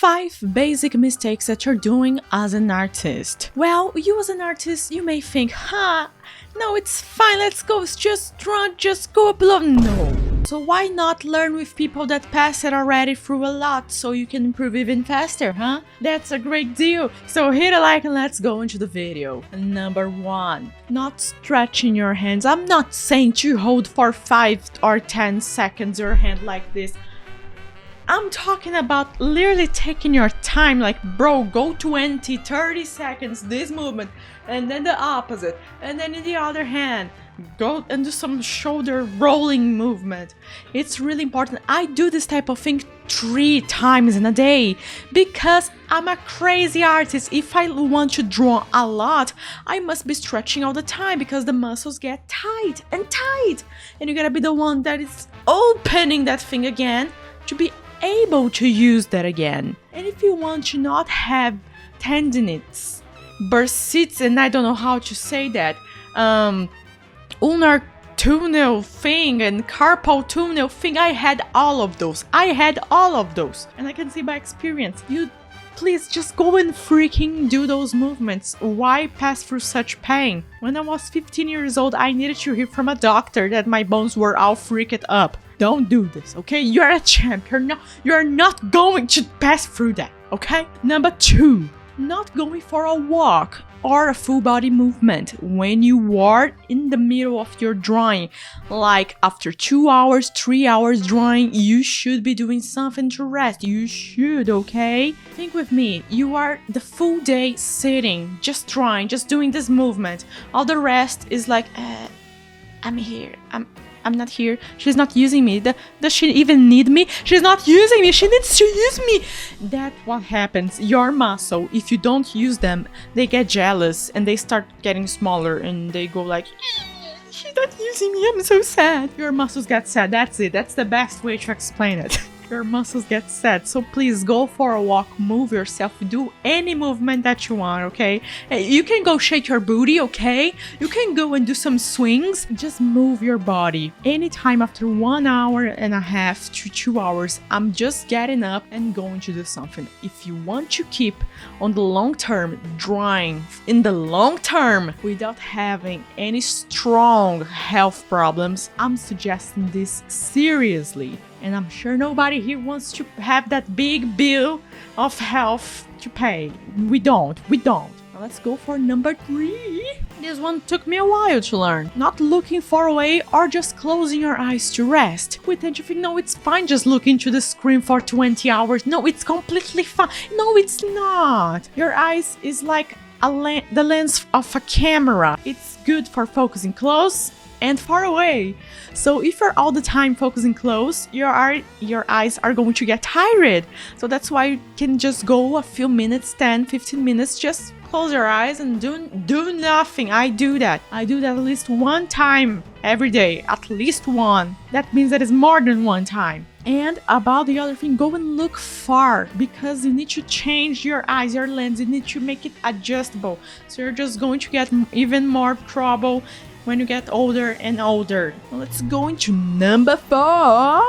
5 basic mistakes that you're doing as an artist. Well, you as an artist, you may think, no, it's fine, let's go, it's just draw, just go upload. No. So why not learn with people that passed it already through a lot so you can improve even faster, huh? That's a great deal. So hit a like and let's go into the video. Number 1, not stretching your hands. I'm not saying to hold for 5 or 10 seconds your hand like this. I'm talking about literally taking your time, like, bro, go 20, 30 seconds, this movement, and then the opposite, and then in the other hand, go and do some shoulder rolling movement. It's really important. I do this type of thing 3 times in a day because I'm a crazy artist. If I want to draw a lot, I must be stretching all the time because the muscles get tight, and you gotta be the one that is opening that thing again to be able to use that again. And if you want to not have tendinitis, bursitis, and I don't know how to say that, ulnar tunnel thing and carpal tunnel thing, I had all of those. And I can see by experience. You please just go and freaking do those movements. Why pass through such pain? When I was 15 years old, I needed to hear from a doctor that my bones were all freaked up. Don't do this, okay? You're a champ. You're not going to pass through that, okay? Number 2, not going for a walk or a full body movement when you are in the middle of your drawing. Like after 2 hours, 3 hours drawing, you should be doing something to rest. You should, okay? Think with me, you are the full day sitting, just drawing, just doing this movement. All the rest is like, I'm here, I'm not here. She's not using me. Does she even need me? She's not using me. She needs to use me. That's what happens. Your muscle, if you don't use them, they get jealous and they start getting smaller and they go like, she's not using me. I'm so sad. Your muscles get sad. That's it. That's the best way to explain it. Your muscles get sad. So please go for a walk, move yourself, do any movement that you want, okay? You can go shake your booty, okay? You can go and do some swings. Just move your body. Anytime after 1.5 hours to 2 hours, I'm just getting up and going to do something. If you want to keep on the long term drawing in the long term without having any strong health problems, I'm suggesting this seriously. And I'm sure nobody here wants to have that big bill of health to pay. We don't. Now let's go for number 3. This one took me a while to learn. Not looking far away or just closing your eyes to rest. We tend to think, no, it's fine just looking to the screen for 20 hours. No, it's completely fine. No, it's not. Your eyes is like the lens of a camera. It's good for focusing close and far away. So if you're all the time focusing close, your eyes are going to get tired. So that's why you can just go a few minutes, 10, 15 minutes, just close your eyes and do nothing. I do that at least 1 time every day, at least 1. That means that is more than 1 time. And about the other thing, go and look far because you need to change your eyes, your lens. You need to make it adjustable. So you're just going to get even more trouble when you get older and older. Let's go into number 4.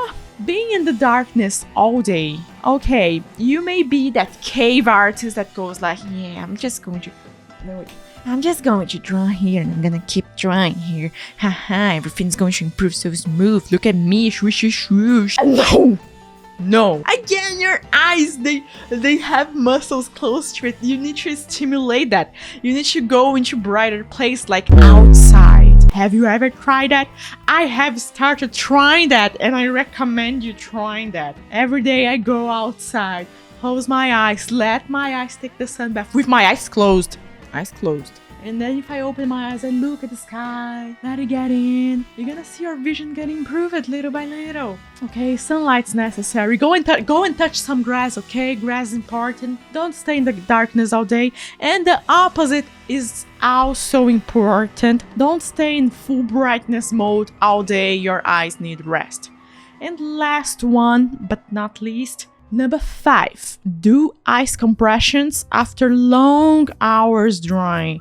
Being in the darkness all day. Okay, you may be that cave artist that goes like, yeah, I'm just going to draw here and I'm gonna keep drawing here. Haha, everything's going to improve so smooth. Look at me, swoosh. No. Again, your eyes, they have muscles close to it. You need to stimulate that. You need to go into brighter place like outside. Have you ever tried that? I have started trying that and I recommend you trying that. Every day I go outside, close my eyes, let my eyes take the sun bath with my eyes closed. And then if I open my eyes, I look at the sky, let it get in. You're gonna see your vision get improved little by little. Okay, sunlight's necessary. Go and touch some grass, okay? Grass is important. Don't stay in the darkness all day. And the opposite is also important. Don't stay in full brightness mode all day. Your eyes need rest. And last one, but not least, number 5, do ice compressions after long hours drawing.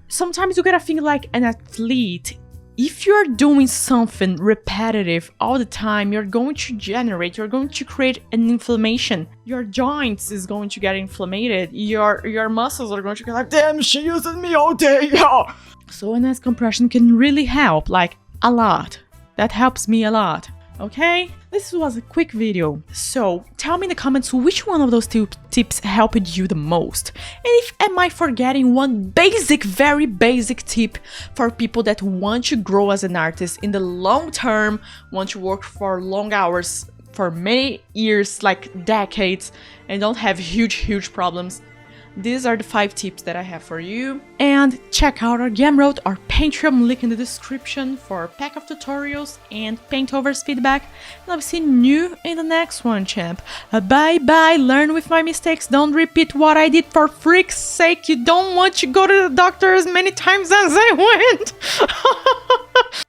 Sometimes you gotta think like an athlete. if you're doing something repetitive all the time, you're going to create an inflammation. Your joints is going to get inflamed. Your muscles are going to get like, damn, she uses me all day. Yeah. So a nice compression can really help, like a lot. That helps me a lot. Okay, this was a quick video, so tell me in the comments which one of those two tips helped you the most, and if am I forgetting one basic, very basic tip for people that want to grow as an artist in the long term, want to work for long hours for many years, like decades, and don't have huge problems. These are the 5 tips that I have for you. And check out our Gumroad, our Patreon, link in the description for a pack of tutorials and paintovers feedback. And I'll see you in the next one, champ. Bye bye, learn with my mistakes, don't repeat what I did, for freak's sake. You don't want to go to the doctor as many times as I went.